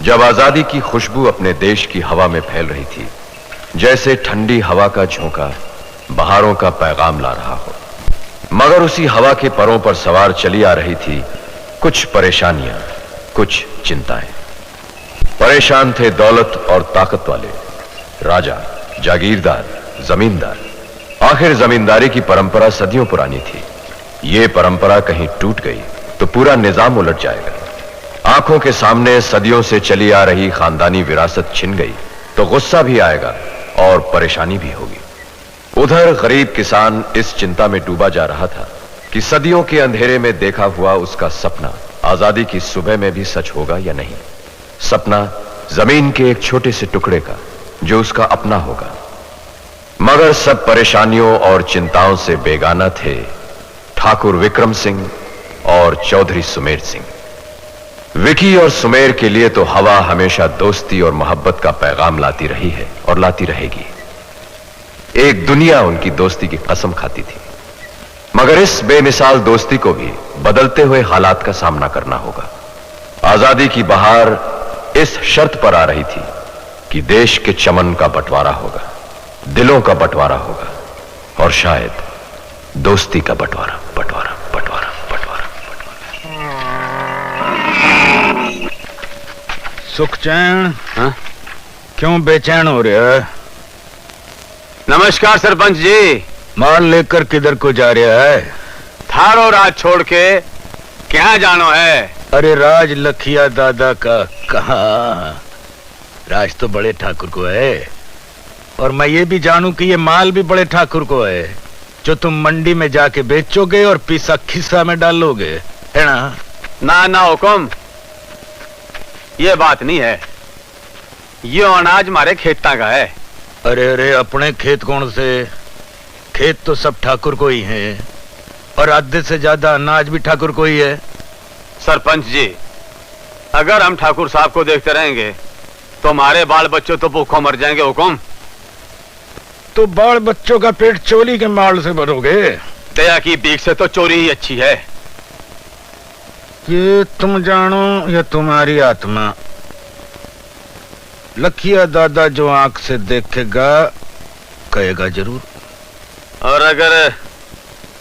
जब आजादी की खुशबू अपने देश की हवा में फैल रही थी, जैसे ठंडी हवा का झोंका बहारों का पैगाम ला रहा हो, मगर उसी हवा के परों पर सवार चली आ रही थी कुछ परेशानियां, कुछ चिंताएं। परेशान थे दौलत और ताकत वाले, राजा, जागीरदार, जमींदार। आखिर जमींदारी की परंपरा सदियों पुरानी थी। ये परंपरा कहीं टूट गई तो पूरा निजाम उलट जाएगा। आंखों के सामने सदियों से चली आ रही खानदानी विरासत छिन गई तो गुस्सा भी आएगा और परेशानी भी होगी। उधर गरीब किसान इस चिंता में डूबा जा रहा था कि सदियों के अंधेरे में देखा हुआ उसका सपना आजादी की सुबह में भी सच होगा या नहीं। सपना जमीन के एक छोटे से टुकड़े का जो उसका अपना होगा। मगर सब परेशानियों और चिंताओं से बेगाना थे ठाकुर विक्रम सिंह और चौधरी सुमेर सिंह। विकी और सुमेर के लिए तो हवा हमेशा दोस्ती और मोहब्बत का पैगाम लाती रही है और लाती रहेगी। एक दुनिया उनकी दोस्ती की कसम खाती थी, मगर इस बेमिसाल दोस्ती को भी बदलते हुए हालात का सामना करना होगा। आजादी की बहार इस शर्त पर आ रही थी कि देश के चमन का बंटवारा होगा, दिलों का बंटवारा होगा और शायद दोस्ती का बंटवारा। बंटवारा बंटवारा बंटवारा सुखचैन, क्यों बेचैन हो रहा है? नमस्कार सरपंच जी। माल लेकर किधर को जा रहा है? थारो राज छोड़ के क्या जानो है? अरे राज लखिया दादा का कहा? राज तो बड़े ठाकुर को है, और मैं ये भी जानूं कि ये माल भी बड़े ठाकुर को है, जो तुम मंडी में जाके बेचोगे और पीसा खिस्सा में डालोगे, है ना? ना ना हुकुम, ये बात नहीं है। ये अनाज हमारे खेता का है। अरे अरे, अपने खेत कौन से? खेत तो सब ठाकुर को ही है, और आधे से ज्यादा अनाज भी ठाकुर को ही है। सरपंच जी, अगर हम ठाकुर साहब को देखते रहेंगे तो हमारे बाल बच्चों तो भूखों मर जाएंगे हुकुम। तो बाल बच्चों का पेट चोली के माल से भरोगे? दया की भीख से तो चोरी ही अच्छी है। ये तुम जानो या तुम्हारी आत्मा? लखिया दादा जो आंख से देखेगा कहेगा जरूर। और अगर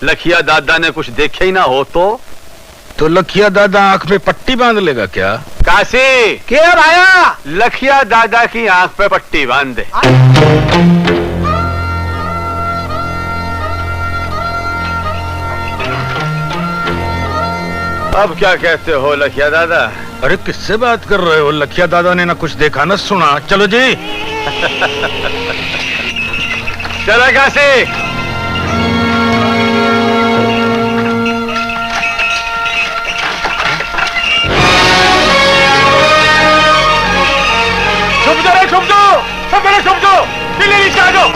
लखिया दादा ने कुछ देखे ही ना हो तो लखिया दादा आंख में पट्टी बांध लेगा क्या? काशी क्या भाया? लखिया दादा की आंख पे पट्टी बांध दे। अब क्या कहते हो लखिया दादा? अरे किससे बात कर रहे हो? लखिया दादा ने ना कुछ देखा ना सुना। चलो जी। चलो काशी। समझो, दिल्ली नीचे आ जाओ।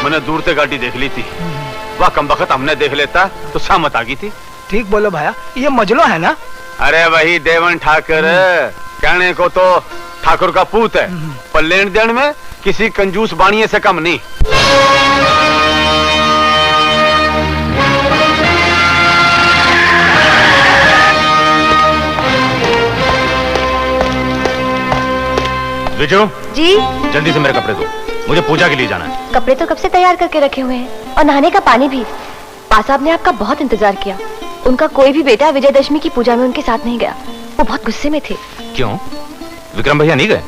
मैंने दूर से गाड़ी देख ली थी, वह कम वक्त हमने देख लेता तो सहमत आ गई थी। ठीक बोलो भाया, ये मजलो है ना? अरे वही देवन ठाकर, कहने को तो ठाकुर का पूत है, पर लेन देन में किसी कंजूस बाणिये से कम नहीं। विजू जी, जल्दी से मेरे कपड़े दो, मुझे पूजा के लिए जाना है। कपड़े तो कब से तैयार करके रखे हुए हैं, और नहाने का पानी भी। पा साहब ने आपका बहुत इंतजार किया। उनका कोई भी बेटा विजयदशमी की पूजा में उनके साथ नहीं गया। वो बहुत गुस्से में थे। क्यों? विक्रम भैया नहीं गए?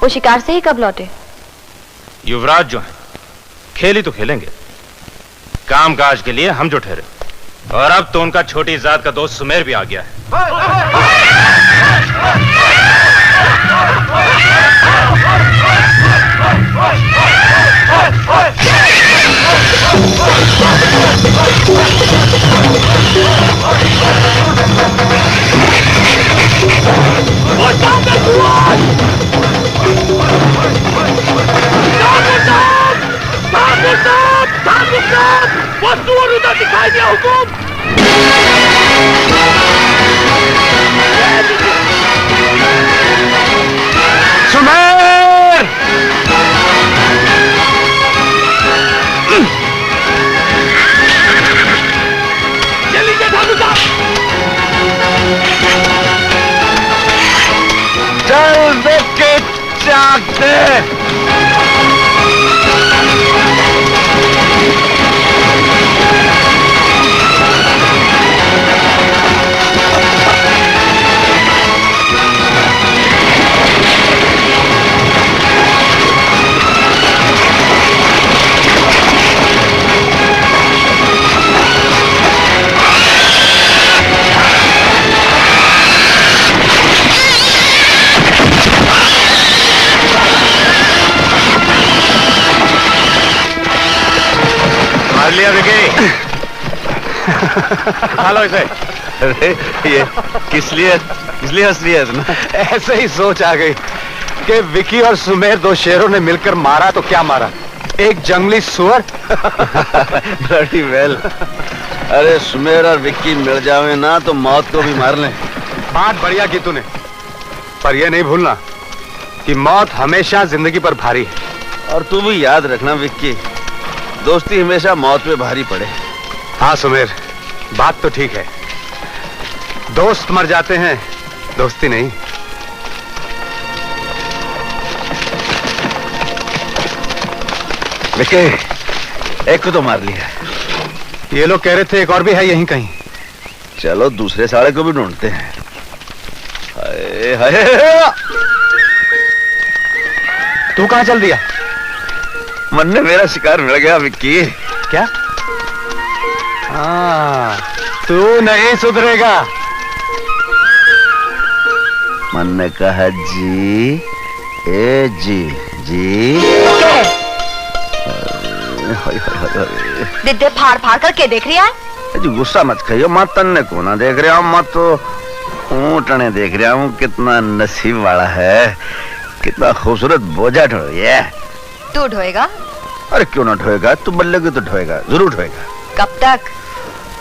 वो शिकार से ही कब लौटे? युवराज जो है खेल ही तो खेलेंगे, काम काज के लिए हम जो ठहरे। और अब तो उनका छोटी जात का दोस्त सुमेर भी आ गया है। दिखाई दिया हुकुम। सुमेर! मार लिया विकी। उठा लो इसे। अरे ये किस लिए हंस रही है इतना? ऐसे ही सोच आ गई कि विकी और सुमेर दो शेरों ने मिलकर मारा तो क्या मारा, एक जंगली सुअर। Bloody well. अरे सुमेर और विक्की मिल जावे ना तो मौत को भी मार लें। बात बढ़िया की तूने, पर यह नहीं भूलना कि मौत हमेशा जिंदगी पर भारी है। और तू भी याद रखना विक्की, दोस्ती हमेशा मौत पे भारी पड़े। हाँ सुमेर, बात तो ठीक है, दोस्त मर जाते हैं, दोस्ती नहीं। विक्की, एक को तो मार लिया। ये लोग कह रहे थे एक और भी है यहीं कहीं। चलो दूसरे साले को भी ढूंढते हैं। हाय हाय, तू कहां चल दिया? मन ने मेरा शिकार मिल गया विक्की। क्या? हाँ, तू नहीं सुधरेगा। मन ने कहा जी, ए जी जी। हाय हाय हाय, दिद्दे फाड़ फाड़ करके देख रही है? जी गुस्सा मत खाइयो, मैं तन्ने को ना देख रहा हूँ, मैं तो ऊँटने देख रहा हूँ। कितना नसीब वाला है, कितना खूबसूरत बोझा ढोए। तू ढोएगा? अरे क्यों ना ढोएगा, तू बोलेगी तो ढोएगा, जरूर ढोएगा। कब तक?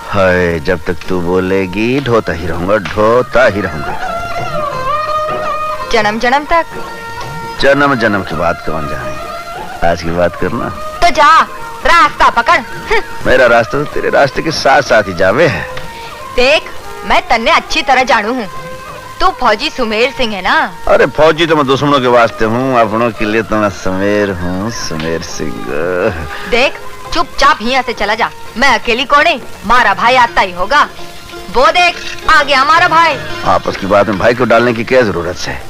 हाय, जब तक तू बोलेगी ढोता ही रहूंगा, ढोता ही रहूंगा। जन्म जन्म तक? जन्म जन्म की बात कौन जाने, आज की बात करना। तो जा, रास्ता पकड़। मेरा रास्ता तो तेरे रास्ते के साथ साथ ही जावे है। देख, मैं तन्ने अच्छी तरह जानू हूँ, तू फौजी सुमेर सिंह है ना? अरे फौजी तो मैं दुश्मनों के वास्ते हूँ, अपनों के लिए तो मैं सुमेर हूँ, सुमेर सिंह। देख, चुपचाप यहाँ से चला जा, मैं अकेली कौन, मारा भाई आता ही होगा। वो देख, आ गया हमारा भाई। आपस की बात में भाई को डालने की क्या जरूरत है?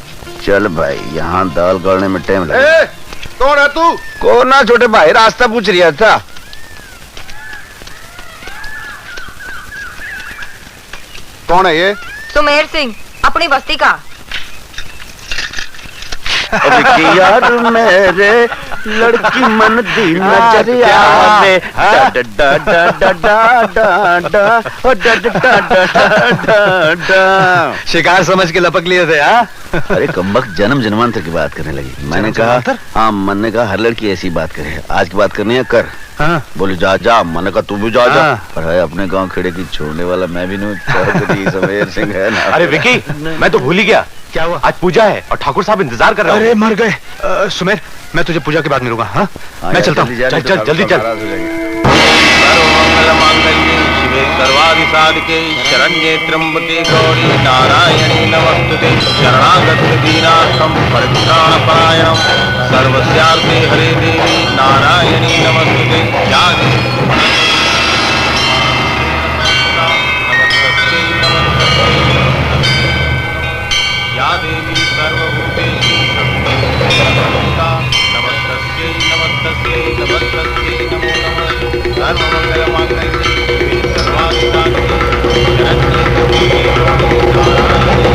चल भाई, यहाँ दाल गलने में टाइम लगे। कौन है तू? कौन ना छोटे भाई, रास्ता पूछ रहा था। कौन है ये? सुमेर सिंह, अपनी बस्ती का। यार मेरे लड़की मन दी नजरिया में डा डा डा डा डा डा डा ओ डा डा डा डा डा। शिकार समझ के लपक लिए थे? हाँ, अरे कमबख्त जन्म जन्मांतर की बात करने लगी। मैंने कहा हाँ, मन ने कहा हर लड़की ऐसी बात करे, आज की बात करनी है कर। हाँ। बोले जा जा, मैंने कहा तू भी जा जा। हाँ। पर है अपने गांव खेड़े की छोड़ने वाला मैं भी नहीं, सुमेर सिंह है ना। अरे विकी, मैं तो भूल ही गया। क्या हुआ? आज पूजा है और ठाकुर साहब इंतजार कर रहे हैं। अरे मर गए। सुमेर, मैं तुझे पूजा के बाद मिलूंगा। हाँ, मैं चलता हूँ। चल चल जल्दी चल। शिवे सर्वाधिसाधिके शरण्ये त्र्यंबके गौरी नारायणी नमस्तुते शरणागत दीनार्थं परित्राणपरायणं सर्वस्यार्थे हरे देवी नारायणी नमस्तुते या या देवी सर्वभूतेषु शक्तिरूपिका नमस्तस्यै नमस्तस्यै नमस्तस्यै नमो नमः सर्वमंगलमांगल्ये शिवे सर्वाधिसाधिके शरण्ये त्र्यंबके गौरी नारायणी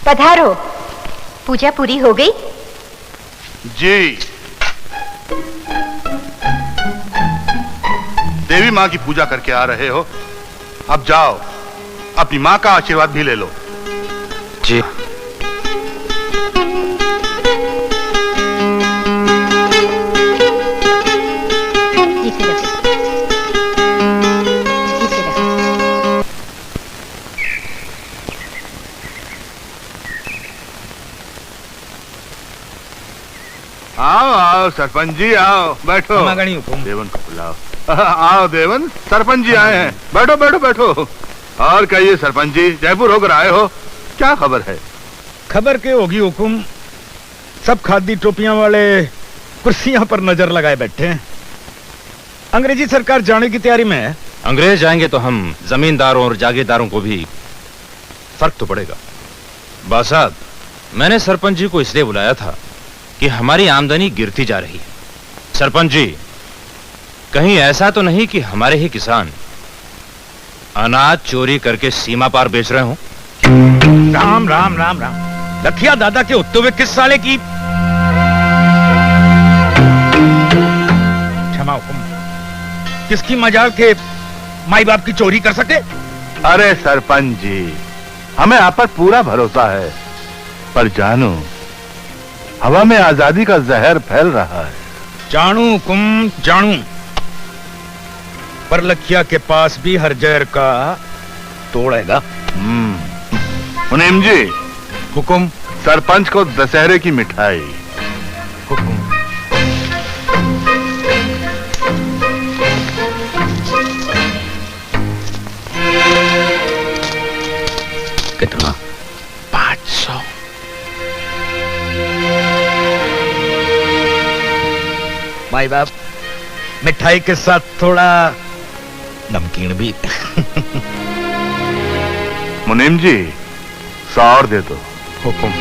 पधारो। पूजा पूरी हो गई? जी, देवी माँ की पूजा करके आ रहे हो, अब जाओ अपनी माँ का आशीर्वाद भी ले लो। जी। आओ आओ सरपंच जी, आओ बैठो। देवन को बुलाओ। आओ देवन, सरपंच जी आए हैं, बैठो बैठो बैठो। और कहिए सरपंच जी, जयपुर होकर आए हो, क्या खबर है? खबर के होगी हुकुम, सब खादी टोपियां वाले कुर्सियां पर नजर लगाए बैठे हैं। अंग्रेजी सरकार जाने की तैयारी में है। अंग्रेज जाएंगे तो हम जमींदारों और जागीरदारों को भी फर्क तो पड़ेगा। बासाब, मैंने सरपंच जी को इसलिए बुलाया था कि हमारी आमदनी गिरती जा रही है। सरपंच जी, कहीं ऐसा तो नहीं कि हमारे ही किसान अनाज चोरी करके सीमा पार बेच रहे हो? राम राम राम राम। लखिया दादा के उत्ते हुए किस साले की क्षमा हुकुम, किसकी मजाल के माई बाप की चोरी कर सके? अरे सरपंच जी, हमें आप पर पूरा भरोसा है, पर जानू हवा में आजादी का जहर फैल रहा है। जानू हुकुम जानू, पर लखिया के पास भी हर जहर का तोड़ेगा। मुनीम जी, हुकुम। सरपंच को दशहरे की मिठाई। हुकुम। कितना? 500। माई बाप, मिठाई के साथ थोड़ा नमकीन भी। मुनीम जी, 100 और दे दो। हुकुम।